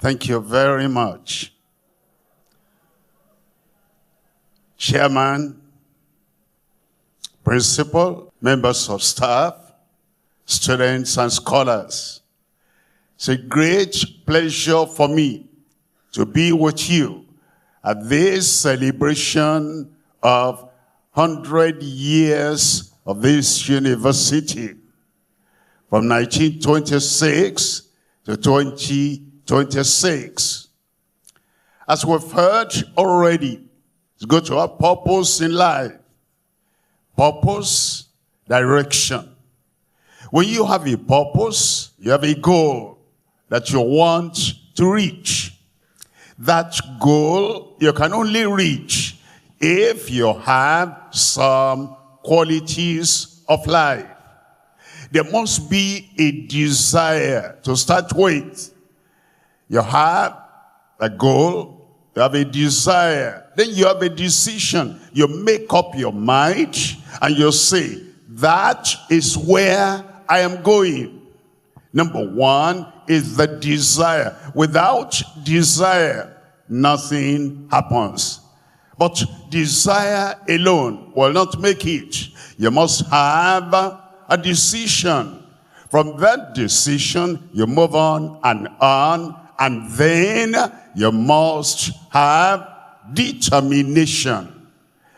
Thank you very much. Chairman, principal, members of staff, students and scholars. It's a great pleasure for me to be with you at this celebration of 100 years of this university, from 1926 to 2026. As we've heard already, it's good to have purpose in life. Purpose, direction. When you have a purpose, you have a goal that you want to reach. That goal you can only reach if you have some qualities of life. There must be a desire to start with. You have a goal, you have a desire, then you have a decision. You make up your mind and you say, that is where I am going. Number one is the desire. Without desire, nothing happens. But desire alone will not make it. You must have a decision. From that decision, you move on, and then you must have determination.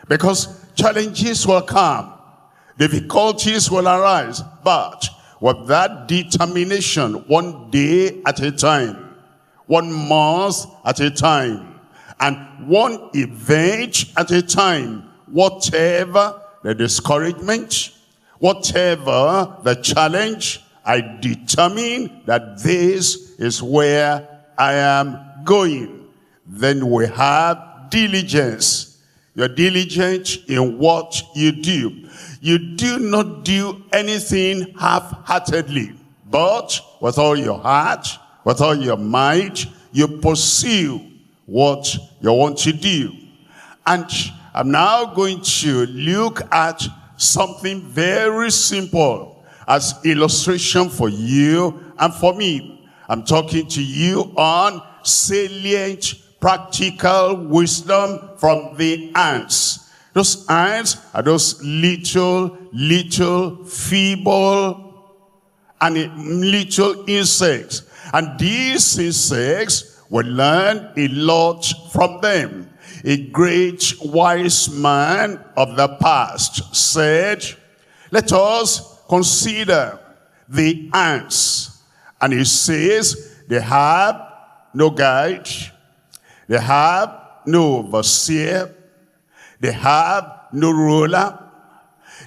Because challenges will come, difficulties will arise, but with that determination, one day at a time, 1 month at a time, and one event at a time, whatever the discouragement, whatever the challenge, I determine that this is where I am going. Then we have diligence. You're diligent in what you do. You do not do anything half-heartedly, but with all your heart, with all your might, you pursue what you want to do. And I'm now going to look at something very simple as illustration for you and for me. I'm talking to you on salient practical wisdom from the ants. Those ants are those little feeble and little insects. And these insects will learn a lot from them. A great wise man of the past said, let us consider the ants. And he says, they have no guide, they have no overseer, they have no ruler,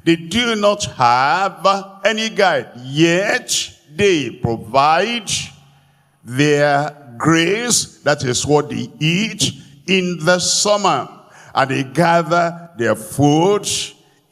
they do not have any guide, yet they provide their grace, that is what they eat in the summer, and they gather their food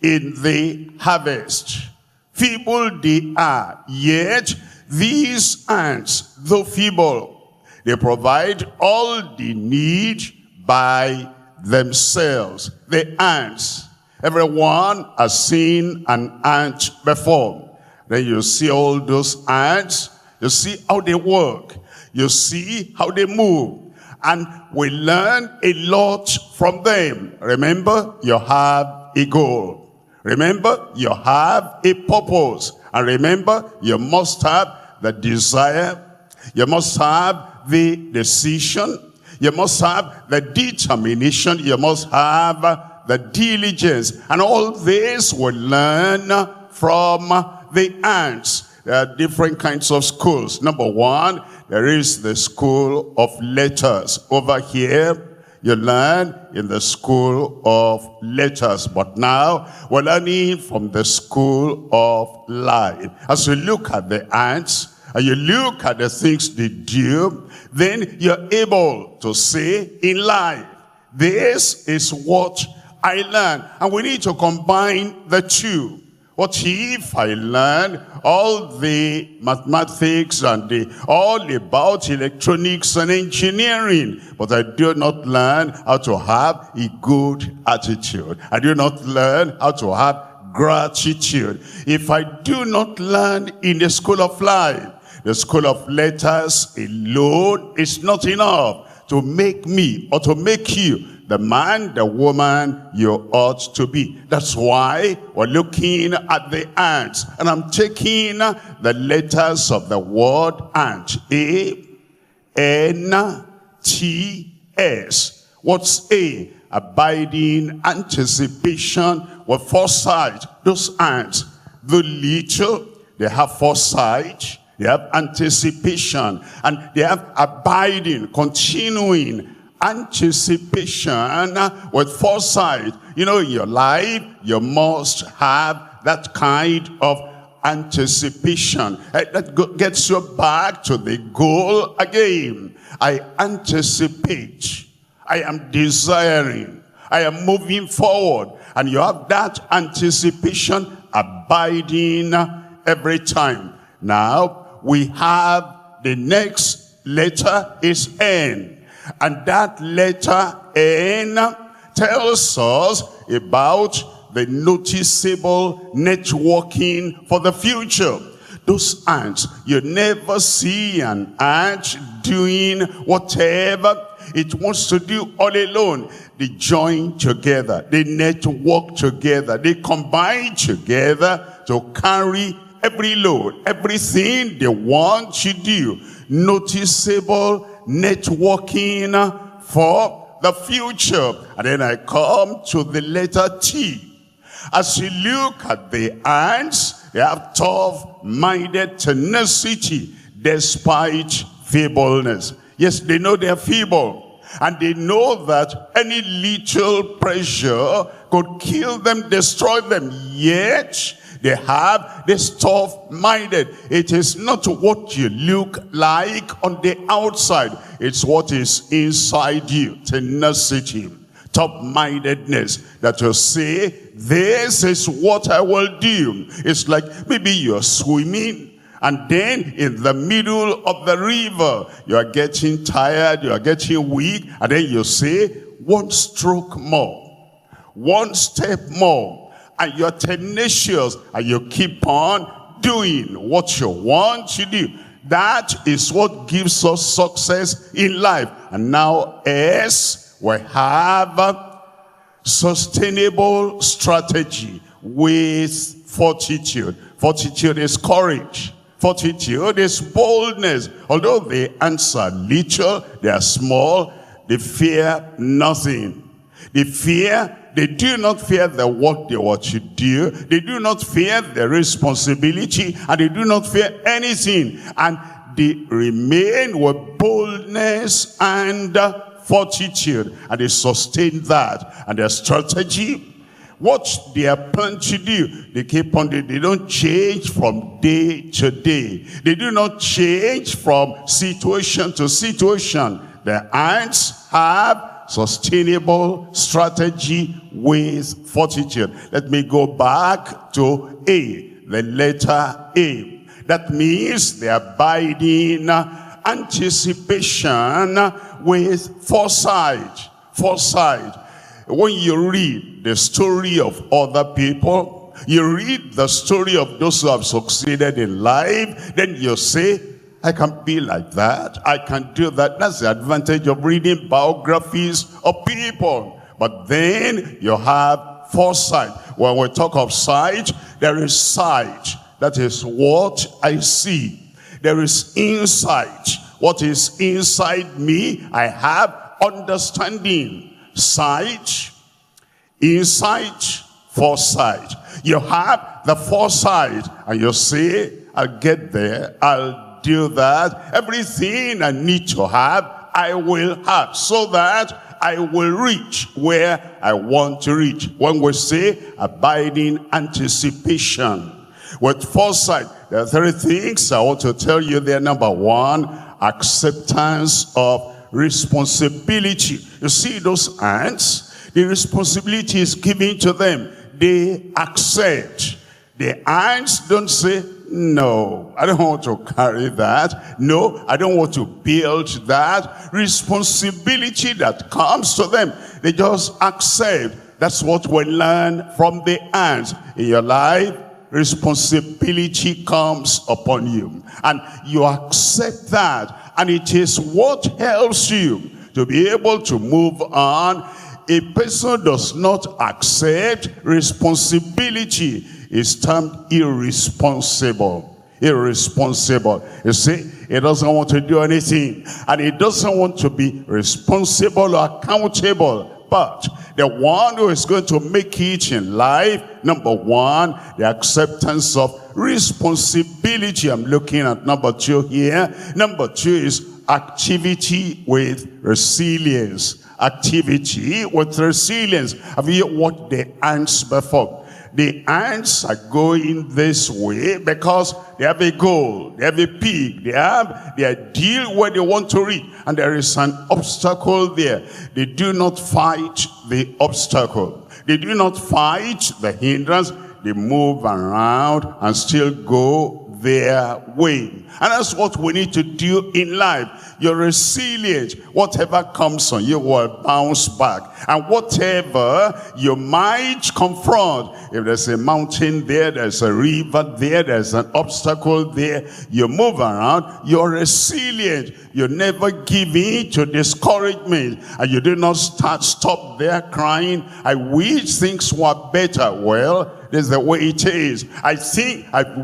in the harvest. Feeble they are, yet these ants, though feeble, they provide all they need by themselves. The ants, everyone has seen an ant before. Then you see all those ants, you see how they work, you see how they move, and we learn a lot from them. Remember, you have a goal. Remember, you have a purpose. And remember, you must have the desire, you must have the decision, you must have the determination, you must have the diligence. And all this we learn from the ants. There are different kinds of schools. Number one, there is the school of letters. Over here, you learn in the school of letters. But now, we're learning from the school of life. As you look at the ants, and you look at the things they do, then you're able to say in life, this is what I learned. And we need to combine the two. What if I learn all the mathematics and all about electronics and engineering, but I do not learn how to have a good attitude? I do not learn how to have gratitude. If I do not learn in the school of life, The school of letters alone is not enough to make me or to make you the man, the woman you ought to be. That's why we're looking at the ants. And I'm taking the letters of the word ant. A-N-T-S. What's A? Abiding, anticipation, with foresight. Those ants, the little, they have foresight, they have anticipation, and they have abiding, continuing anticipation with foresight. You know, in your life, you must have that kind of anticipation. That gets you back to the goal again. I anticipate. I am desiring. I am moving forward. And you have that anticipation abiding every time. Now, we have the next letter is N. And that letter N tells us about the noticeable networking for the future. Those ants, you never see an ant doing whatever it wants to do all alone. They join together, they network together, they combine together to carry every load, everything they want to do. Noticeable networking for the future. And then I come to the letter T. As you look at the ants, they have tough-minded tenacity despite feebleness. Yes, they know they're feeble. And they know that any little pressure could kill them, destroy them. Yet, they have this tough-minded. It is not what you look like on the outside. It's what is inside you. Tenacity, tough-mindedness, that you say, this is what I will do. It's like maybe you're swimming, and then in the middle of the river, you are getting tired, you are getting weak, and then you say, one stroke more, one step more. And you're tenacious, and you keep on doing what you want to do. That is what gives us success in life. And now, S, we have sustainable strategy with fortitude. Fortitude is courage. Fortitude is boldness. Although the ants are little, they are small, they fear nothing. They do not fear the work they want to do. They do not fear the responsibility, and they do not fear anything. And they remain with boldness and fortitude, and they sustain that. And their strategy, what they are planned to do, they keep on doing. They don't change from day to day. They do not change from situation to situation. The ants have sustainable strategy with fortitude. Let me go back to A, the letter A. That means the abiding anticipation with foresight. Foresight. When you read the story of other people, you read the story of those who have succeeded in life, then you say, I can be like that. I can do that. That's the advantage of reading biographies of people. But then you have foresight. When we talk of sight, there is sight. That is what I see. There is insight. What is inside me? I have understanding. Sight, insight, foresight. You have the foresight, and you say, I'll get there. I'll do that. Everything I need to have, I will have, so that I will reach where I want to reach. When we say abiding anticipation with foresight, there are 3 things I want to tell you there. Number 1, acceptance of responsibility. You see those ants, the responsibility is given to them. They accept. The ants don't say, no, I don't want to carry that. No, I don't want to build that. Responsibility that comes to them, they just accept. That's what we learn from the ants. In your life, responsibility comes upon you. And you accept that. And it is what helps you to be able to move on. A person does not accept responsibility is termed irresponsible. Irresponsible. You see, he doesn't want to do anything, and he doesn't want to be responsible or accountable. But the one who is going to make it in life, number one, the acceptance of responsibility. I'm looking at number two here. Number two is activity with resilience. Activity with resilience. Have you watched the ants before? The ants are going this way because they have a goal, they have a peak, they have their deal where they want to reach, and there is an obstacle there. They do not fight the obstacle. They do not fight the hindrance. They move around and still go their way. And that's what we need to do in life. You're resilient. Whatever comes on you will bounce back. And whatever you might confront, if there's a mountain there, there's a river there, there's an obstacle there, you move around, you're resilient. You never give in to discouragement. And you do not stop there crying, I wish things were better. Well, this is the way it is. I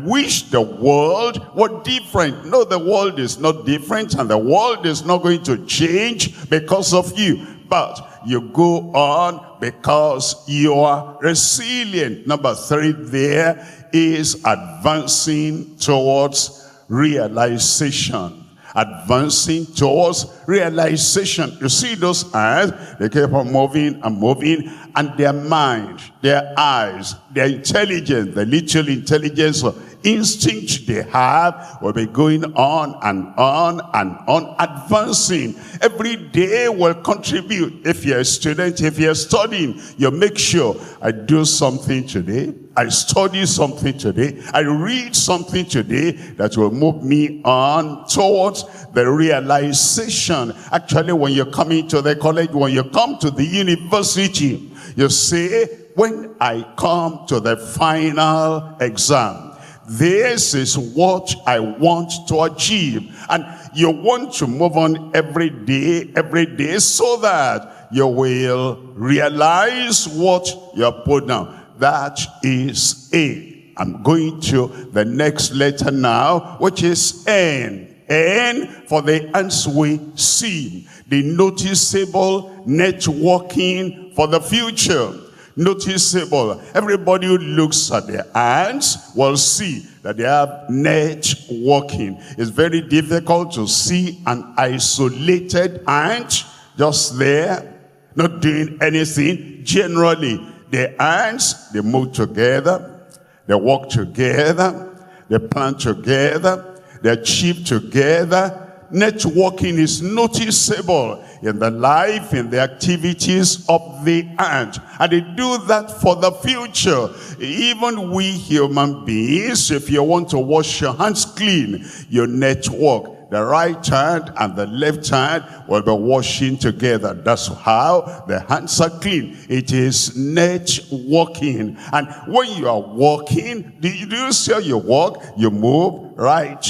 wish the world were different. No, the world is not different, and the world is not going to change because of you. But you go on because you are resilient. Number three there is advancing towards realization. Advancing towards realization. You see those eyes, they keep on moving and moving, and their mind, their eyes, their intelligence, the little intelligence or instinct they have will be going on and on and on, advancing. Every day will contribute. If you're a student, if you're studying, you make sure I do something today, I study something today, I read something today that will move me on towards the realization. Actually, when you're coming to the college, when you come to the university, you say, when I come to the final exam, this is what I want to achieve. And you want to move on every day, so that you will realize what you're put down. That is A. I'm going to the next letter now, which is N. N for the ants we see. The noticeable networking for the future. Noticeable. Everybody who looks at the ants will see that they have networking. It's very difficult to see an isolated ant just there, not doing anything. Generally, the ants, they move together, they work together, they plant together, they achieve together. Networking is noticeable in the life, in the activities of the ant. And they do that for the future. Even we human beings, if you want to wash your hands clean, you network. The right hand and the left hand will be washing together. That's how the hands are clean. It is networking. And when you are walking, do you see how you walk? You move right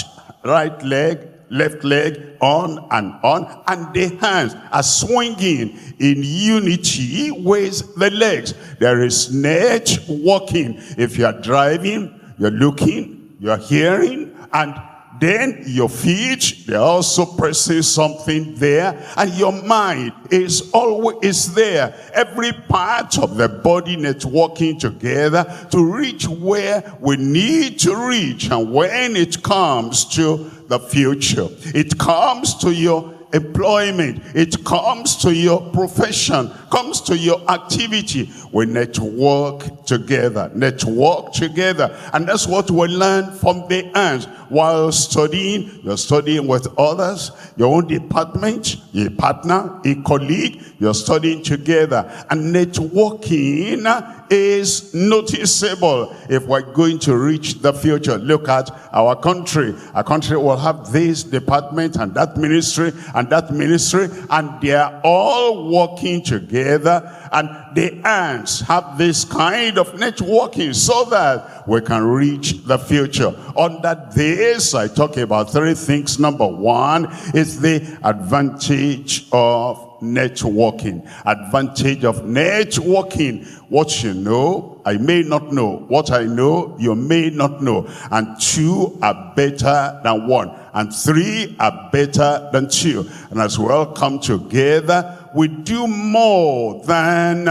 leg, left leg, on, and the hands are swinging in unity with the legs. There is networking. If you are driving, you're looking, you're hearing, and then your feet, they're also pressing something there, and your mind is always there. Every part of the body networking together to reach where we need to reach. And when it comes to the future, it comes to your employment, it comes to your profession, comes to your activity, we network together. And that's what we learn from the ants. While studying, you're studying with others, your own department, a partner, a colleague, you're studying together. And networking is noticeable if we're going to reach the future. Look at our country. Our country will have this department and that ministry, and they're all working together together. And the ants have this kind of networking so that we can reach the future. Under this, I talk about three things. Number one is the advantage of networking. Advantage of networking. What you know, I may not know. What I know, you may not know. And two are better than one. And three are better than two. And as we all come together, we do more than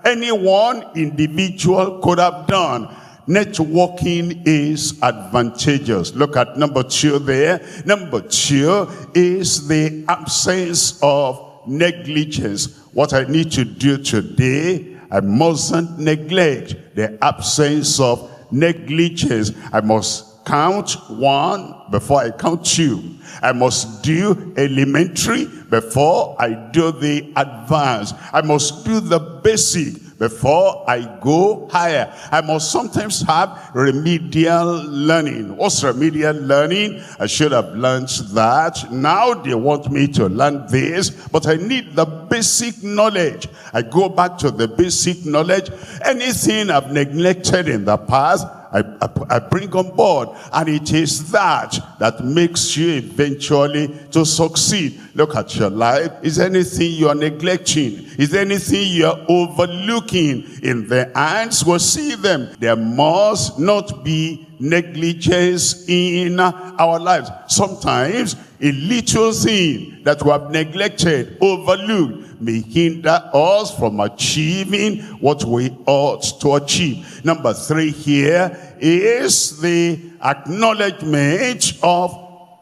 any one individual could have done. Networking is advantageous. Look at number two there. Number two is the absence of negligence. What I need to do today, I mustn't neglect the absence of negligence. I must count one before I count two. I must do elementary before I do the advanced. I must do the basic before I go higher. I must sometimes have remedial learning. What's remedial learning? I should have learned that. Now they want me to learn this, but I need the basic knowledge. I go back to the basic knowledge. Anything I've neglected in the past, I bring on board, and it is that makes you eventually to succeed. Look at your life. Is there anything you are neglecting? Is there anything you are overlooking? In the ants will see them. There must not be negligence in our lives. Sometimes a little thing that we have neglected, overlooked, may hinder us from achieving what we ought to achieve. Number three here is the acknowledgement of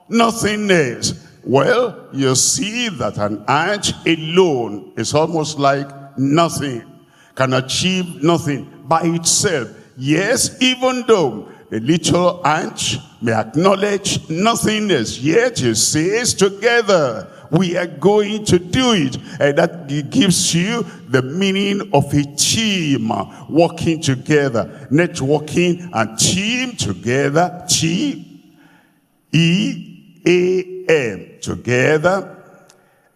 nothingness. Well, you see that an ant alone is almost like nothing, can achieve nothing by itself. Yes, even though the little ant may acknowledge nothingness, yet it says together, we are going to do it. And that gives you the meaning of a team working together. Networking and team together. T-E-A-M. Together.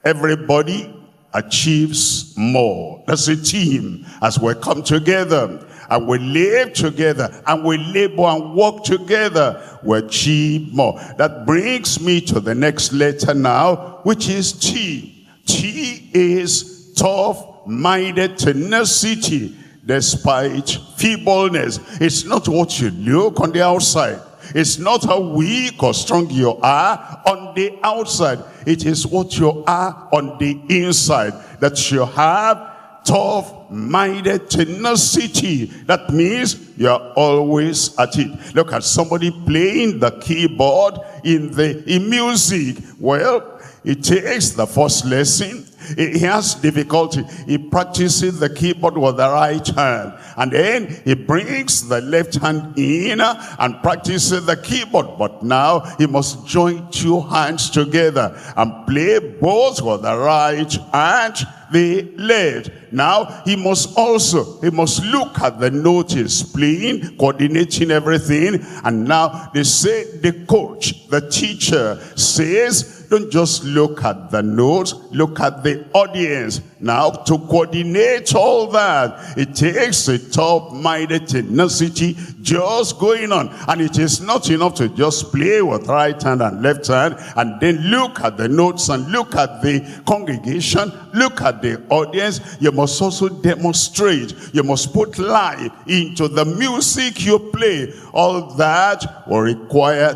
Everybody achieves more. That's a team. As we come together and we live together and we labor and work together, we achieve more. That brings me to the next letter now, which is T. T is tough-minded tenacity despite feebleness. It's not what you look on the outside. It's not how weak or strong you are on the outside. It is what you are on the inside, that you have tough-minded tenacity. That means you're always at it. Look at somebody playing the keyboard in music. Well, it takes the first lesson. He has difficulty. He practices the keyboard with the right hand, and then he brings the left hand in and practices the keyboard. But now he must join two hands together and play both with the right and the left. Now he must look at the note he's playing, coordinating everything. And now they say, the coach, the teacher says, don't just look at the notes, look at the audience. Now, to coordinate all that, it takes a tough-minded tenacity just going on. And it is not enough to just play with right hand and left hand and then look at the notes and look at the congregation, look at the audience. You must also demonstrate. You must put life into the music you play. All that will require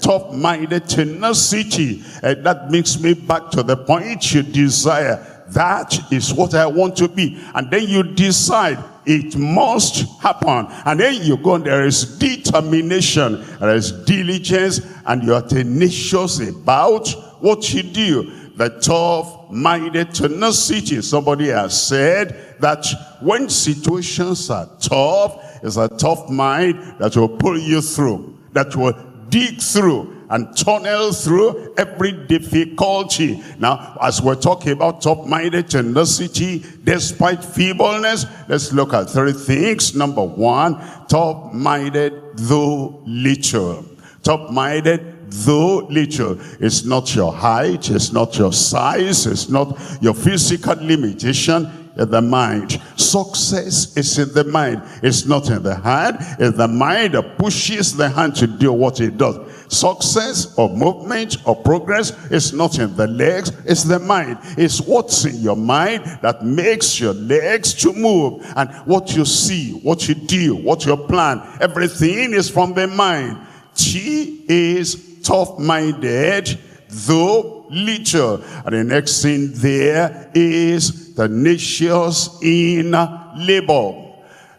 tough-minded tenacity. That brings me back to the point you desire. That is what I want to be. And then you decide it must happen. And then you go, and there is determination, there is diligence, and you are tenacious about what you do. The tough-minded tenacity. Somebody has said that when situations are tough, it's a tough mind that will pull you through, that will dig through and tunnel through every difficulty. Now, as we're talking about tough-minded tenacity despite feebleness, let's look at three things. Number one, tough-minded though little. Tough-minded though little. It's not your height, it's not your size, it's not your physical limitation. in the mind. Success is in the mind. It's not in the hand. It's the mind that pushes the hand to do what it does. Success or movement or progress is not in the legs. It's the mind. It's what's in your mind that makes your legs to move. And what you see, what you do, what you plan, everything is from the mind. She is tough-minded, though little. And the next thing there is tenacious in labor.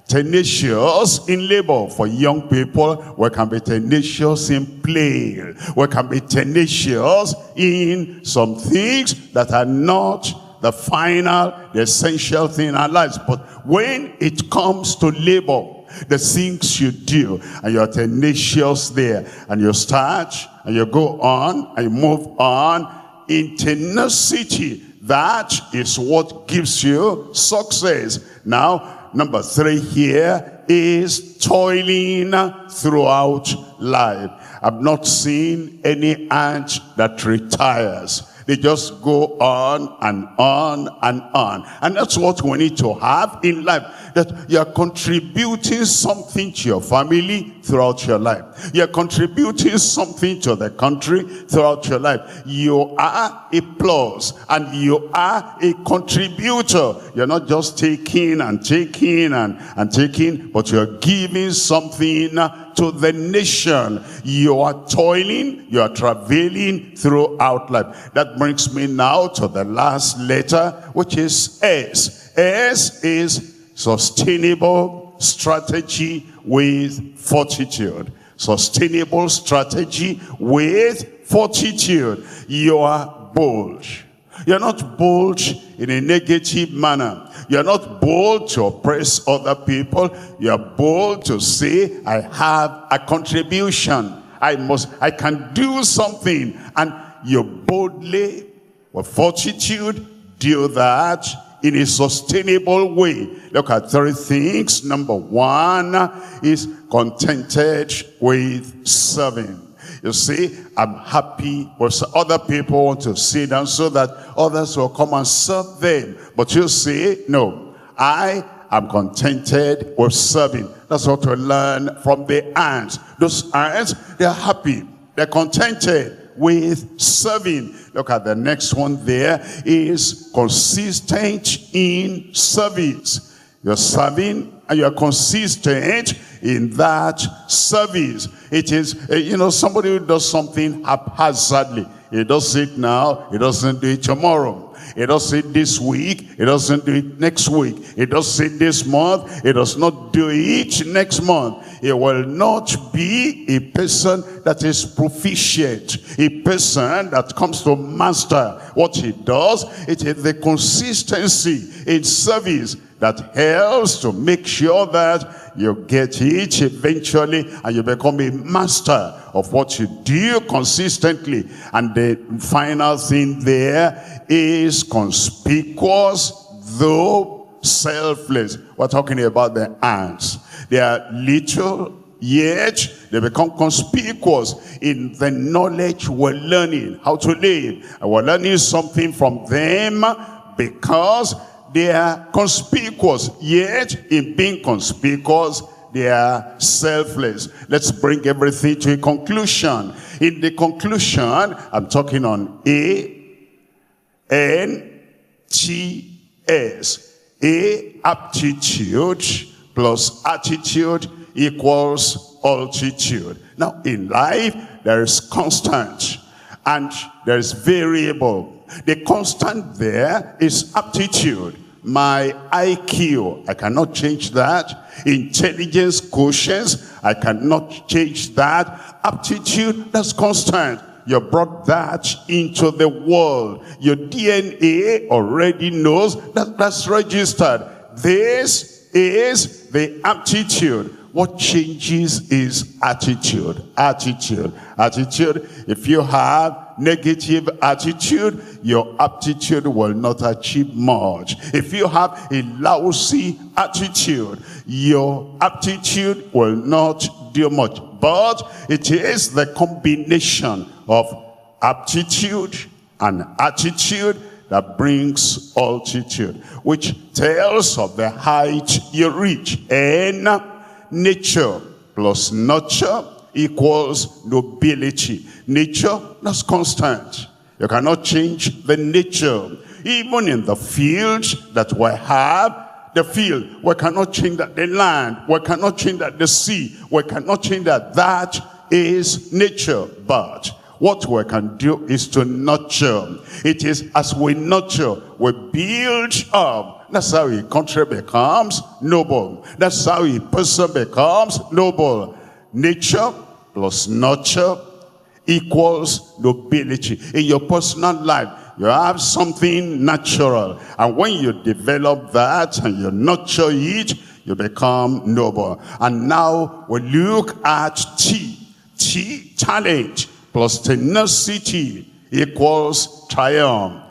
Tenacious in labor. For young people, we can be tenacious in play. We can be tenacious in some things that are not the final, the essential thing in our lives. But when it comes to labor, the things you do, and you're tenacious there, and you start, and you go on, and you move on, in tenacity, that is what gives you success. Now, number 3 here is toiling throughout life. I've not seen any ant that retires. They just go on and on and on. And that's what we need to have in life. That you're contributing something to your family throughout your life. You're contributing something to the country throughout your life. You are a plus and you are a contributor. You're not just taking and taking and taking, but you're giving something to the nation. You are toiling, you are travailing throughout life. That brings me now to the last letter, which is S. S is sustainable strategy with fortitude. Sustainable strategy with fortitude. You are bold. You're not bold in a negative manner. You're not bold to oppress other people. You're bold to say, I have a contribution. I can do something. And you boldly, with fortitude, do that in a sustainable way. Look at 3 things. Number 1 is contented with serving. You see, I'm happy with other people want to sit down so that others will come and serve them. But you see, no, I am contented with serving. That's what we learn from the ants. Those ants, they're happy. They're contented with serving. Look at the next one there is consistent in service. You're serving and you're consistent in that service. It is, somebody who does something haphazardly. He does it now, he doesn't do it tomorrow. He does it this week, he doesn't do it next week. He does it this month, he does not do it next month. He will not be a person that is proficient, a person that comes to master what he does. It is the consistency in service that helps to make sure that you get it eventually and you become a master of what you do consistently. And the final thing there is conspicuous though selfless. We're talking about the ants. They are little, yet they become conspicuous in the knowledge we're learning how to live. And we're learning something from them because they are conspicuous, yet in being conspicuous, they are selfless. Let's bring everything to a conclusion. In the conclusion, I'm talking on A-N-T-S. A, aptitude plus attitude equals altitude. Now, in life, there is constant and there is variable. The constant there is aptitude. My IQ, I cannot change that. Intelligence quotient, I cannot change that. Aptitude, that's constant. You brought that into the world. Your DNA already knows that that's registered. This is the aptitude. What changes is attitude. Attitude. If you have negative attitude, your aptitude will not achieve much. If you have a lousy attitude, your aptitude will not do much. But it is the combination of aptitude and attitude that brings altitude, which tells of the height you reach. And nature plus nurture equals nobility. Nature, that's constant. You cannot change the nature. Even in the field that we have, the field, we cannot change that. The land, we cannot change that. The sea, we cannot change that. That is nature. But what we can do is to nurture. It is as we nurture, we build up. That's how a country becomes noble. That's how a person becomes noble. Nature plus nurture equals nobility. In your personal life, you have something natural. And when you develop that and you nurture it, you become noble. And now we look at T. T, talent plus tenacity equals triumph.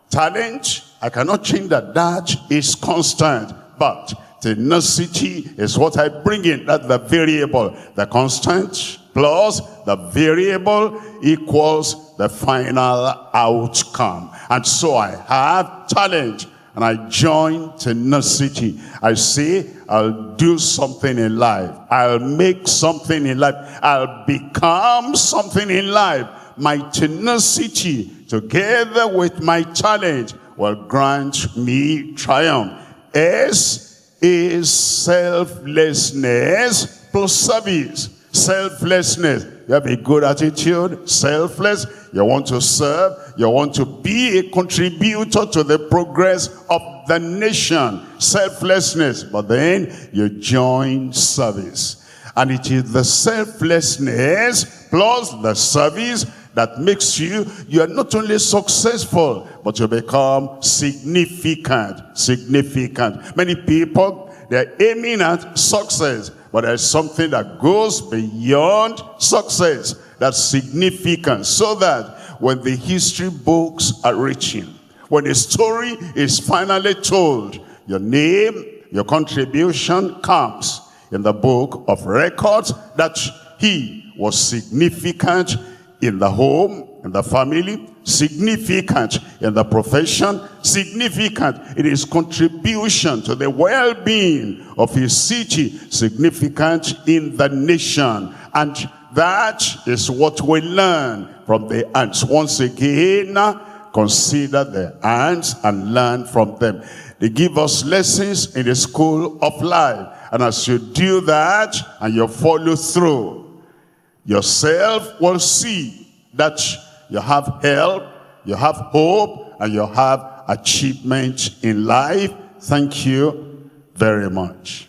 Talent, I cannot change that. That is constant. But tenacity is what I bring in. That's the variable. The constant plus the variable equals the final outcome. And so I have talent and I join tenacity. I say, I'll do something in life. I'll make something in life. I'll become something in life. My tenacity together with my talent will grant me triumph. S is selflessness plus service. Selflessness. You have a good attitude, selfless. You want to serve. You want to be a contributor to the progress of the nation. Selflessness. But then you join service. And it is the selflessness plus the service that makes you are not only successful, but you become significant. Significant. Many people, they're aiming at success. But there's something that goes beyond success, that's significant, so that when the history books are written, when the story is finally told, your name, your contribution comes in the book of records that he was significant in the home, in the family, significant in the profession, significant in his contribution to the well-being of his city, significant in the nation. And that is what we learn from the ants. Once again, consider the ants and learn from them. They give us lessons in the school of life. And as you do that and you follow through, yourself will see that you have help, you have hope, and you have achievement in life. Thank you very much.